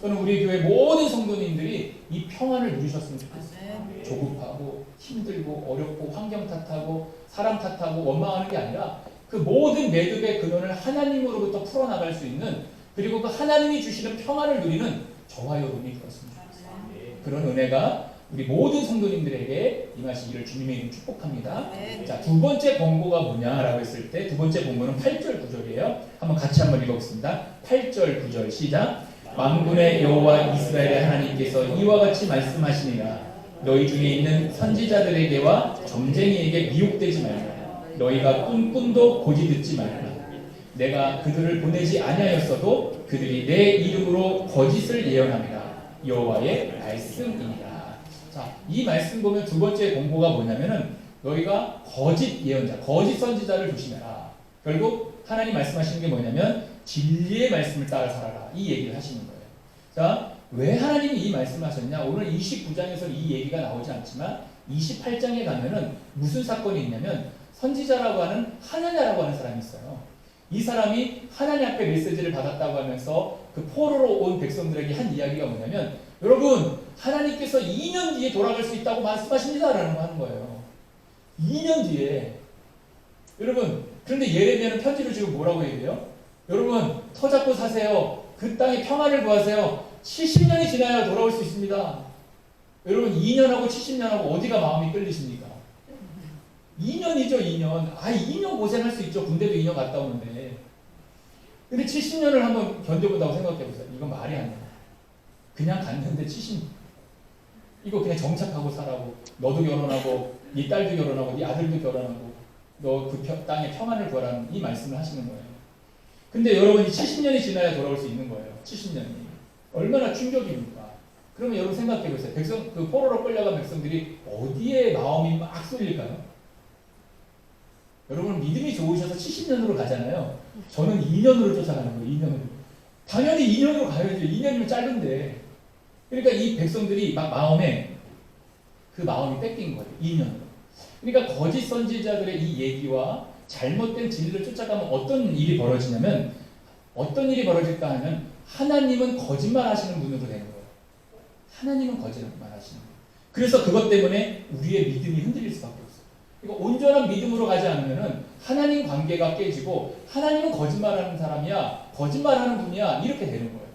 저는 우리 교회 모든 성도님들이 이 평안을 누리셨으면 좋겠어요. 조급하고 힘들고 어렵고 환경 탓하고 사람 탓하고 원망하는 게 아니라 그 모든 매듭의 근원을 하나님으로부터 풀어나갈 수 있는 그리고 그 하나님이 주시는 평안을 누리는 저와 여러분이 되었습니다. 그런 은혜가 우리 모든 성도님들에게 임하시기를 주님의 이름 축복합니다. 자, 두 번째 권고가 뭐냐라고 했을 때 두 번째 권고는 8절 9절이에요. 한번 같이 한번 읽어보겠습니다. 8절 9절 시작. 만군의 여호와 이스라엘의 하나님께서 이와 같이 말씀하시니라. 너희 중에 있는 선지자들에게와 점쟁이에게 미혹되지 말라. 너희가 꿈도 고지 듣지 말라. 내가 그들을 보내지 아니하였어도 그들이 내 이름으로 거짓을 예언함이라. 여호와의 말씀이니라. 자, 이 말씀 보면 두 번째 공고가 뭐냐면은 너희가 거짓 예언자, 거짓 선지자를 조심해라. 결국 하나님 말씀하시는 게 뭐냐면 진리의 말씀을 따라 살아라. 이 얘기를 하시는 거예요. 자, 왜 하나님이 이 말씀을 하셨냐? 오늘 29장에서 이 얘기가 나오지 않지만 28장에 가면은 무슨 사건이 있냐면 선지자라고 하는 하나냐라고 하는 사람이 있어요. 이 사람이 하나님 앞에 메시지를 받았다고 하면서 그 포로로 온 백성들에게 한 이야기가 뭐냐면 여러분 하나님께서 2년 뒤에 돌아갈 수 있다고 말씀하십니다 라는 거 하는 거예요. 2년 뒤에. 여러분 그런데 예레미야는 편지를 지금 뭐라고 얘기해요? 여러분 터 잡고 사세요. 그 땅에 평안을 구하세요. 70년이 지나야 돌아올 수 있습니다. 여러분 2년하고 70년하고 어디가 마음이 끌리십니까? 2년이죠 2년. 2년 고생할 수 있죠. 군대도 2년 갔다 오는데. 근데 70년을 한번 견뎌본다고 생각해보세요. 이건 말이 안 돼요. 그냥 갔는데 70년. 이거 그냥 정착하고 살라고. 너도 결혼하고 네 딸도 결혼하고 네 아들도 결혼하고 너 그 땅에 평안을 구하라는 이 말씀을 하시는 거예요. 근데 여러분이 70년이 지나야 돌아올 수 있는 거예요. 70년이. 얼마나 충격입니까? 그러면 여러분 생각해보세요. 그 포로로 끌려간 백성들이 어디에 마음이 막 쏠릴까요? 여러분 믿음이 좋으셔서 70년으로 가잖아요. 저는 2년으로 쫓아가는 거예요. 2년으로. 당연히 2년으로 가야죠. 2년이면 짧은데. 그러니까 이 백성들이 막 마음에 그 마음이 뺏긴 거예요. 2년으로. 그러니까 거짓 선지자들의 이 얘기와 잘못된 진리를 쫓아가면 어떤 일이 벌어지냐면 어떤 일이 벌어질까 하면 하나님은 거짓말 하시는 분으로 되는 거예요. 하나님은 거짓말 하시는 거예요. 그래서 그것 때문에 우리의 믿음이 흔들릴 수밖에 없어요. 그러니까 온전한 믿음으로 가지 않으면 하나님 관계가 깨지고 하나님은 거짓말하는 사람이야, 거짓말하는 분이야 이렇게 되는 거예요.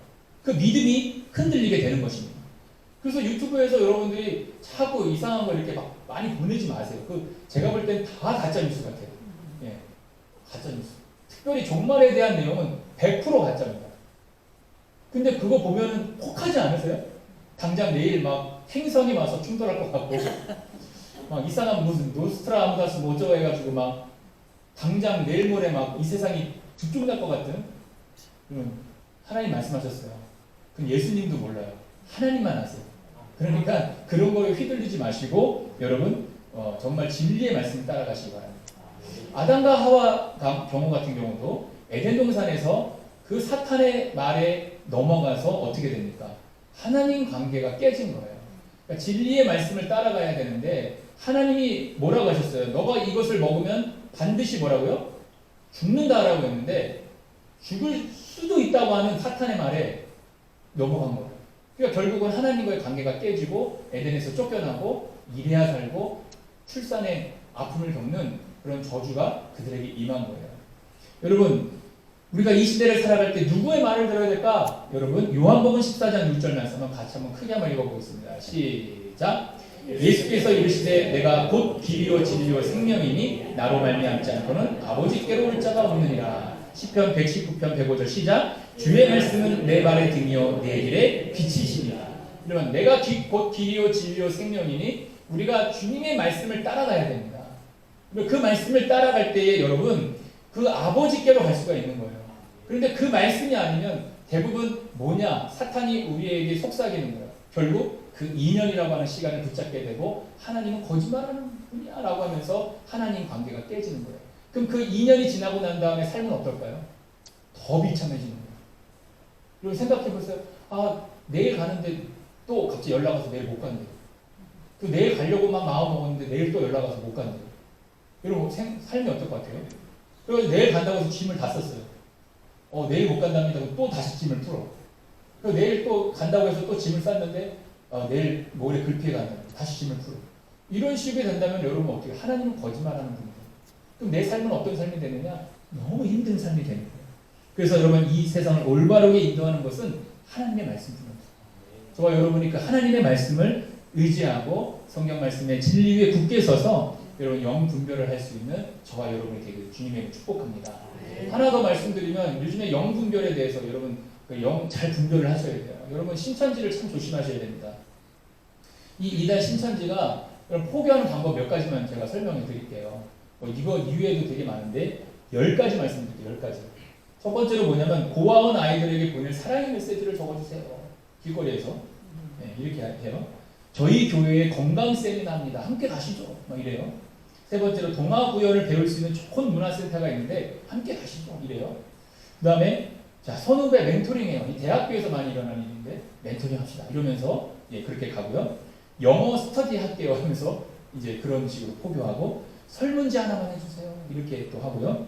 그 믿음이 흔들리게 되는 것입니다. 그래서 유튜브에서 여러분들이 자꾸 이상한 거 이렇게 막 많이 보내지 마세요. 제가 볼 땐 다 가짜 뉴스 같아요. 예, 가짜 뉴스. 특별히 종말에 대한 내용은 100% 가짜입니다. 근데 그거 보면은 혹하지 않으세요? 당장 내일 막 행성이 와서 충돌할 것 같고 막 이상한 무슨 노스트라다무스 뭐 어쩌고 해가지고 막 당장 내일 모레 막 이 세상이 죽죽날 것 같은 하나님 말씀하셨어요. 그럼 예수님도 몰라요. 하나님만 아세요. 그러니까 그런 거에 휘둘리지 마시고 여러분 정말 진리의 말씀을 따라가시기 바랍니다. 아담과 하와 경우 같은 경우도 에덴 동산에서 그 사탄의 말에 넘어가서 어떻게 됩니까? 하나님 관계가 깨진 거예요. 그러니까 진리의 말씀을 따라가야 되는데 하나님이 뭐라고 하셨어요? 너가 이것을 먹으면 반드시 뭐라고요? 죽는다라고 했는데 죽을 수도 있다고 하는 사탄의 말에 넘어간 거예요. 그러니까 결국은 하나님과의 관계가 깨지고 에덴에서 쫓겨나고 이래야 살고 출산의 아픔을 겪는 그런 저주가 그들에게 임한 거예요. 여러분, 우리가 이 시대를 살아갈 때 누구의 말을 들어야 될까? 여러분, 요한복음 14장 6절 말씀을 같이 한번 크게 한번 읽어보겠습니다. 시작. 예수께서 이르시되 내가 곧 길이요 진리요 생명이니 나로 말미암지 않고는 아버지께로 올 자가 없느니라. 시편 119편 105절 시작. 주의 말씀은 내 발의 등이요 내 길의 빛이시니라. 그러면 내가 곧 길이요 진리요 생명이니 우리가 주님의 말씀을 따라가야 됩니다. 그 말씀을 따라갈 때에 여러분 그 아버지께로 갈 수가 있는 거예요. 그런데 그 말씀이 아니면 대부분 뭐냐? 사탄이 우리에게 속삭이는 거예요. 결국 그 인연이라고 하는 시간을 붙잡게 되고 하나님은 거짓말하는 분이야 라고 하면서 하나님 관계가 깨지는 거예요. 그럼 그 2년이 지나고 난 다음에 삶은 어떨까요? 더 비참해지는 거예요. 그리고 생각해 보세요. 아, 내일 가는데 또 갑자기 연락 와서 내일 못 간대요. 그 내일 가려고만 마음 먹었는데 내일 또 연락 와서 못 간대요. 여러분 삶이 어떨 것 같아요? 그래서 내일 간다고 해서 짐을 다 썼어요. 내일 못 간답니다. 또 다시 짐을 풀어. 그리고 내일 또 간다고 해서 또 짐을 쌌는데 내일 모레 글피에 간다. 다시 짐을 풀어. 이런 식이 된다면 여러분 어떻게 하나님은 거짓말하는 분이에요. 그럼 내 삶은 어떤 삶이 되느냐? 너무 힘든 삶이 되는 거예요. 그래서 여러분 이 세상을 올바르게 인도하는 것은 하나님의 말씀입니다. 저와 여러분이 그 하나님의 말씀을 의지하고 성경 말씀의 진리 위에 굳게 서서 여러분 영 분별을 할 수 있는 저와 여러분이 되기를 주님의 축복합니다. 하나 더 말씀드리면 요즘에 영 분별에 대해서 여러분 영 잘 분별을 하셔야 돼요. 여러분 신천지를 참 조심하셔야 됩니다. 이 이단 신천지가 포기하는 방법 몇 가지만 제가 설명해 드릴게요. 이거 이외에도 되게 많은데 10가지 말씀드릴게요. 10가지. 첫 번째로 뭐냐면 고아원 아이들에게 보낼 사랑의 메시지를 적어주세요. 길거리에서. 네, 이렇게 해요. 저희 교회에 건강 세미나 합니다. 함께 가시죠. 막 이래요. 세 번째로 동화구연을 배울 수 있는 좋은 문화센터가 있는데 함께 가시죠. 이래요. 그 다음에 자 선후배 멘토링해요. 이 대학교에서 많이 일어나는 일인데 멘토링 합시다. 이러면서 그렇게 가고요. 영어 스터디 할게요 하면서 이제 그런 식으로 포교하고 설문지 하나만 해주세요. 이렇게 또 하고요.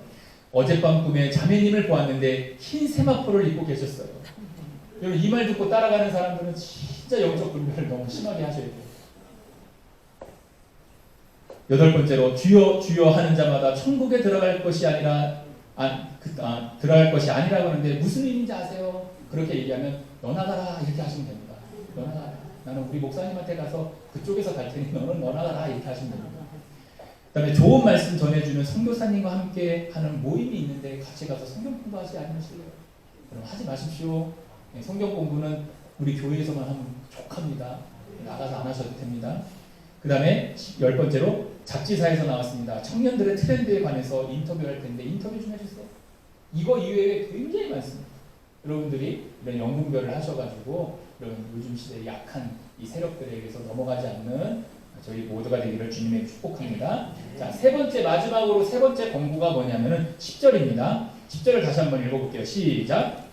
어젯밤 꿈에 자매님을 보았는데 흰 세마포를 입고 계셨어요. 여러분 이 말 듣고 따라가는 사람들은 진짜 영적 분별을 너무 심하게 하셔야 돼요. 8번째로 주여 주여 하는 자마다 천국에 들어갈 것이 아니라 들어갈 것이 아니라고 하는데 무슨 일인지 아세요? 그렇게 얘기하면 너 나가라 이렇게 하시면 됩니다. 너 나가라. 나는 우리 목사님한테 가서 그쪽에서 갈 테니 너는 너 나가라 이렇게 하시면 됩니다. 그 다음에 좋은 말씀 전해주는 선교사님과 함께 하는 모임이 있는데 같이 가서 성경 공부하지 않으실래요? 그럼 하지 마십시오. 성경 공부는 우리 교회에서만 하면 족합니다. 나가서 안 하셔도 됩니다. 그 다음에 10번째로 잡지사에서 나왔습니다. 청년들의 트렌드에 관해서 인터뷰할 텐데 인터뷰 좀 해주세요. 이거 이외에 굉장히 많습니다. 여러분들이 이런 영분별을 하셔가지고 이런 요즘 시대에 약한 이 세력들에게서 넘어가지 않는 저희 모두가 되기를 주님의 축복합니다. 자, 세 번째 마지막으로 세 번째 공부가 뭐냐면은 10절입니다. 10절을 다시 한번 읽어볼게요. 시작.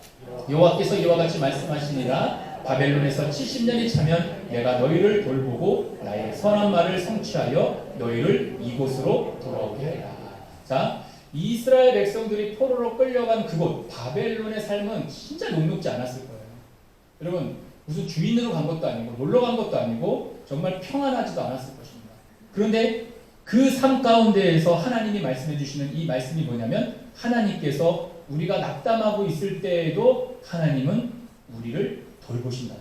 여호와께서 이와 같이 말씀하시니라. 바벨론에서 70년이 차면 내가 너희를 돌보고 나의 선한 말을 성취하여 너희를 이곳으로 돌아오게 하리라. 자, 이스라엘 백성들이 포로로 끌려간 그곳 바벨론의 삶은 진짜 녹록지 않았을 거예요. 여러분 무슨 주인으로 간 것도 아니고 놀러 간 것도 아니고 정말 평안하지도 않았을 것입니다. 그런데 그 삶 가운데에서 하나님이 말씀해 주시는 이 말씀이 뭐냐면 하나님께서 우리가 낙담하고 있을 때에도 하나님은 우리를 돌보신다.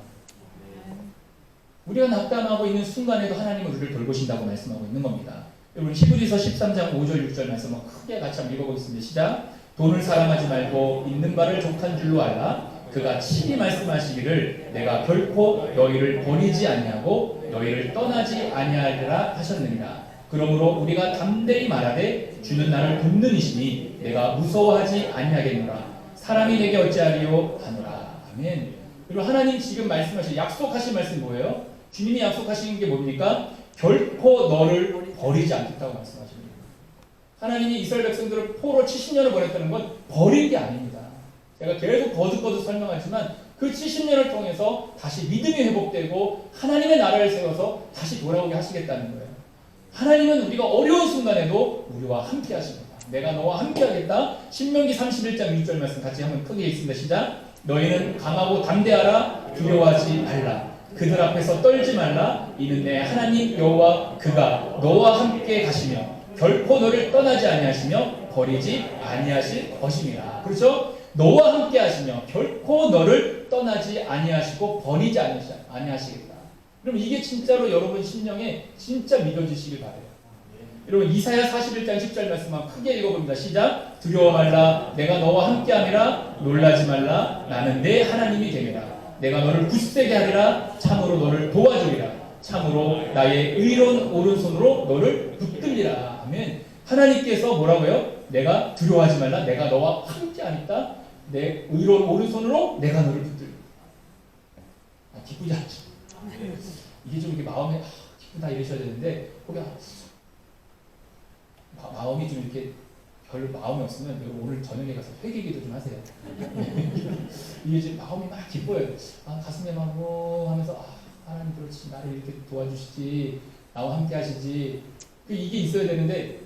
우리가 낙담하고 있는 순간에도 하나님은 우리를 돌보신다고 말씀하고 있는 겁니다. 여러분 히브리서 13장 5절 6절 말씀을 크게 같이 한번 읽어보겠습니다. 시작. 돈을 사랑하지 말고 있는 바를 족한 줄로 알라. 그가 친히 말씀하시기를 내가 결코 너희를 버리지 아니하고 너희를 떠나지 아니하리라 하셨느니라. 그러므로 우리가 담대히 말하되 주는 나를 돕는 이시니 내가 무서워하지 아니하겠노라. 사람이 내게 어찌하리요 하노라. 아멘. 그리고 하나님 지금 말씀하신 약속하신 말씀 뭐예요? 주님이 약속하신 게 뭡니까? 결코 너를 버리지 않겠다고 말씀하십니다. 하나님이 이스라엘 백성들을 포로 70년을 보냈다는 건 버린 게 아닙니다. 제가 계속 거듭거듭 설명하지만 그 70년을 통해서 다시 믿음이 회복되고 하나님의 나라를 세워서 다시 돌아오게 하시겠다는 거예요. 하나님은 우리가 어려운 순간에도 우리와 함께 하십니다. 내가 너와 함께 하겠다. 신명기 31장 6절 말씀 같이 한번 크게 읽습니다. 시작. 너희는 강하고 담대하라. 두려워하지 말라. 그들 앞에서 떨지 말라. 이는 내 하나님 여호와 그가 너와 함께 가시며 결코 너를 떠나지 아니하시며 버리지 아니하실 것임이라. 그렇죠? 너와 함께 하시며 결코 너를 떠나지 아니하시고 버리지 아니하시겠다. 그럼 이게 진짜로 여러분 심령에 진짜 믿어지시길 바래요. 여러분 이사야 41장 10절 말씀만 크게 읽어봅니다. 시작. 두려워 말라. 내가 너와 함께함이라. 놀라지 말라. 나는 내 하나님이 됨이라. 내가 너를 굳세게 하리라. 참으로 너를 도와주리라. 참으로 나의 의로운 오른손으로 너를 붙들리라. 아멘. 하나님께서 뭐라고요? 내가 두려워하지 말라. 내가 너와 함께하니까 내 의로운 오른손으로 내가 너를 붙들리라. 기쁘지 않죠? 이게 좀 이렇게 마음에 기쁘다 이러셔야 되는데 거기 마음이 좀 이렇게 별로 마음이 없으면 여러분 오늘 저녁에 가서 회개기도 좀 하세요. 이게 지금 마음이 막 기뻐요. 가슴에 막 하면서 하나님 그렇지 나를 이렇게 도와주시지 나와 함께 하시지 이게 있어야 되는데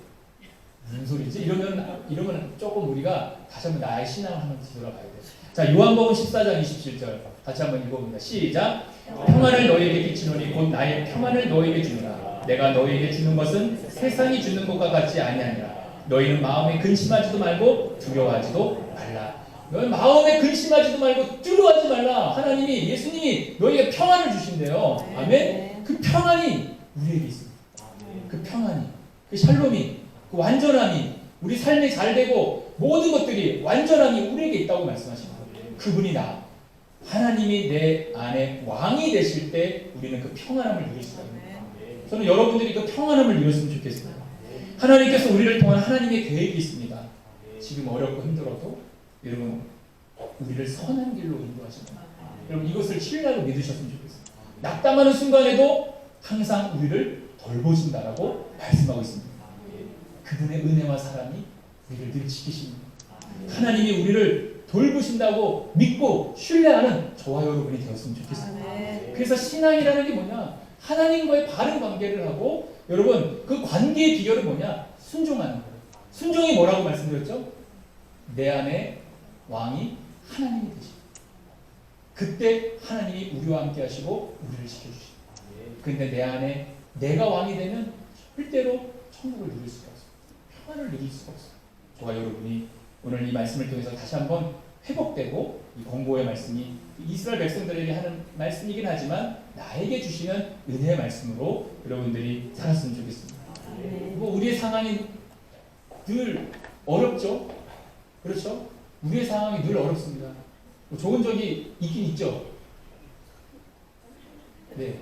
무슨 소리지? 이러면 조금 우리가 다시 한번 나의 신앙을 한번 뒤돌아봐야 돼요. 자, 요한복음 14장 27절 같이 한번 읽어봅니다. 시작. 평안을 너희에게 끼치노니 곧 나의 평안을 너희에게 주노라. 내가 너희에게 주는 것은 세상이 주는 것과 같지 아니하니라. 너희는 마음에 근심하지도 말고 두려워하지도 말라. 너희 마음에 근심하지도 말고 두려워하지 말라. 하나님이 예수님이 너희에게 평안을 주신대요. 아멘. 그 평안이 우리에게 있습니다. 그 평안이, 그 샬롬이, 그 완전함이, 우리 삶이 잘 되고 모든 것들이 완전함이 우리에게 있다고 말씀하십니다. 그분이 나, 하나님이 내 안에 왕이 되실 때 우리는 그 평안함을 누릴 수가 있습니다. 저는 여러분들이 그 평안함을 누렸으면 좋겠어요. 하나님께서 우리를 통한 하나님의 계획이 있습니다. 지금 어렵고 힘들어도 여러분 우리를 선한 길로 인도하십니다. 여러분 이것을 신뢰하고 믿으셨으면 좋겠어요. 낙담하는 순간에도 항상 우리를 돌보신다라고 말씀하고 있습니다. 그분의 은혜와 사랑이 우리를 늘 지키십니다. 하나님이 우리를 돌보신다고 믿고 신뢰하는 저와 여러분이 되었으면 좋겠습니다. 그래서 신앙이라는 게 뭐냐? 하나님과의 바른 관계를 하고 여러분 그 관계의 비결은 뭐냐? 순종하는 거예요. 순종이 뭐라고 말씀드렸죠? 내 안에 왕이 하나님이 되십니다. 그때 하나님이 우리와 함께 하시고 우리를 지켜주십니다. 그런데 내 안에 내가 왕이 되면 절대로 천국을 누릴 수가 없어요. 평안을 누릴 수가 없어요. 저와 여러분이 오늘 이 말씀을 통해서 다시 한번 회복되고 이 공고의 말씀이 이스라엘 백성들에게 하는 말씀이긴 하지만 나에게 주시는 은혜의 말씀으로 여러분들이 살았으면 좋겠습니다. 뭐 우리의 상황이 늘 어렵죠? 그렇죠? 우리의 상황이 늘 어렵습니다. 뭐 좋은 적이 있긴 있죠? 네.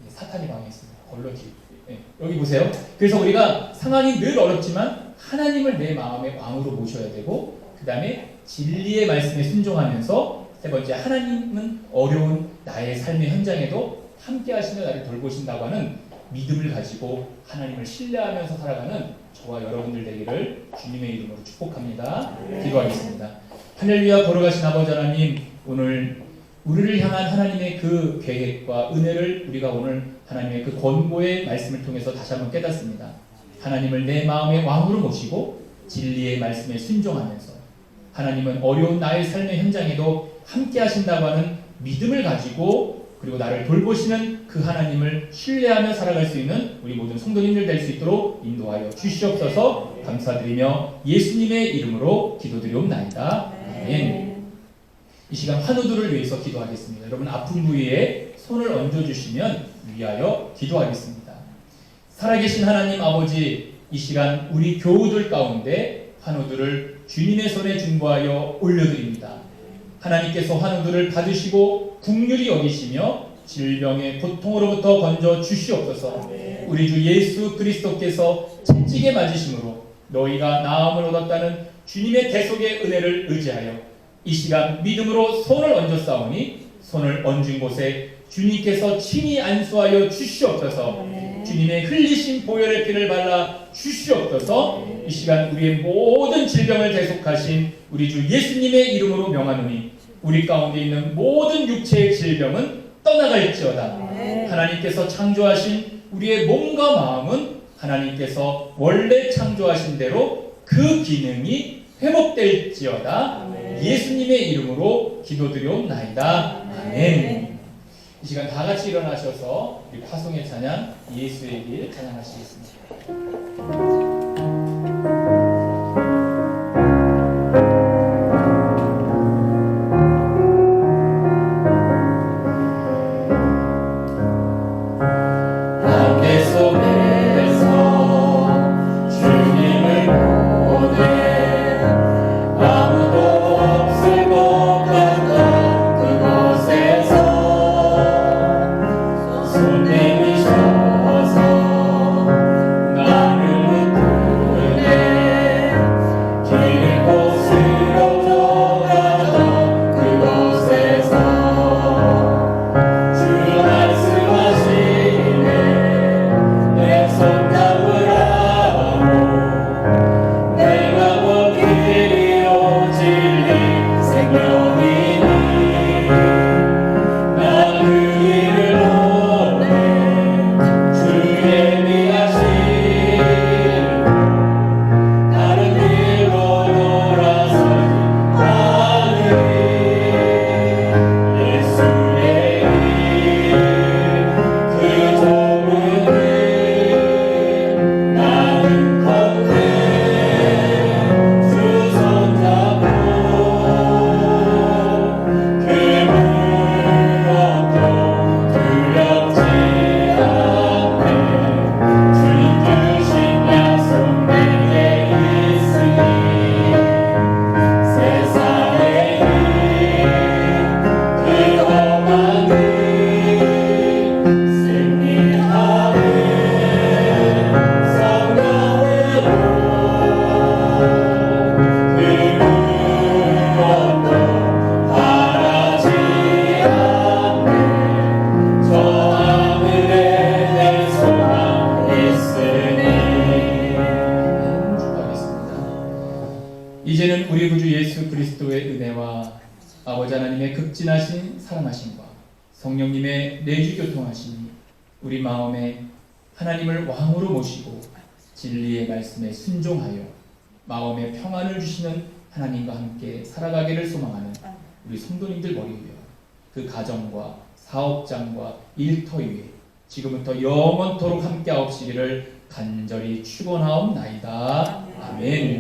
사탄이 방해했습니다. 걸러지. 네. 여기 보세요. 그래서 우리가 상황이 늘 어렵지만 하나님을 내 마음의 왕으로 모셔야 되고 그 다음에 진리의 말씀에 순종하면서 세 번째 하나님은 어려운 나의 삶의 현장에도 함께 하시며 나를 돌보신다고 하는 믿음을 가지고 하나님을 신뢰하면서 살아가는 저와 여러분들 되기를 주님의 이름으로 축복합니다. 기도하겠습니다. 할렐루야. 걸어가신 아버지 하나님, 오늘 우리를 향한 하나님의 그 계획과 은혜를 우리가 오늘 하나님의 그 권고의 말씀을 통해서 다시 한번 깨닫습니다. 하나님을 내 마음의 왕으로 모시고 진리의 말씀에 순종하면서 하나님은 어려운 나의 삶의 현장에도 함께 하신다고 하는 믿음을 가지고 그리고 나를 돌보시는 그 하나님을 신뢰하며 살아갈 수 있는 우리 모든 성도님들 될 수 있도록 인도하여 주시옵소서. 감사드리며 예수님의 이름으로 기도드리옵나이다. 아멘. 이 시간 환우들을 위해서 기도하겠습니다. 여러분 아픈 부위에 손을 얹어주시면 위하여 기도하겠습니다. 살아계신 하나님 아버지, 이 시간 우리 교우들 가운데 환우들을 주님의 손에 중보하여 올려드립니다. 하나님께서 환우들을 받으시고 긍휼히 여기시며 질병의 고통으로부터 건져 주시옵소서. 우리 주 예수 그리스도께서 채찍에 맞으심으로 너희가 나음을 얻었다는 주님의 대속의 은혜를 의지하여 이 시간 믿음으로 손을 얹었사오니 손을 얹은 곳에 주님께서 친히 안수하여 주시옵소서. 주님의 흘리신 보혈의 피를 발라 주시옵소서. 이 시간 우리의 모든 질병을 대속하신 우리 주 예수님의 이름으로 명하노니 우리 가운데 있는 모든 육체의 질병은 떠나갈지어다. 하나님께서 창조하신 우리의 몸과 마음은 하나님께서 원래 창조하신 대로 그 기능이 회복될지어다. 예수님의 이름으로 기도드리옵나이다. 아멘. 이 시간 다 같이 일어나셔서 우리 화송의 찬양 예수의 길 찬양하시겠습니다. 이제는 우리 구주 예수 그리스도의 은혜와 아버지 하나님의 극진하신 사랑하심과 성령님의 내주교통하심이 우리 마음에 하나님을 왕으로 모시고 진리의 말씀에 순종하여 마음에 평안을 주시는 하나님과 함께 살아가기를 소망하는 우리 성도님들 머리 위에 그 가정과 사업장과 일터 위에 지금부터 영원토록 함께하옵시기를 간절히 축원하옵나이다. 아멘.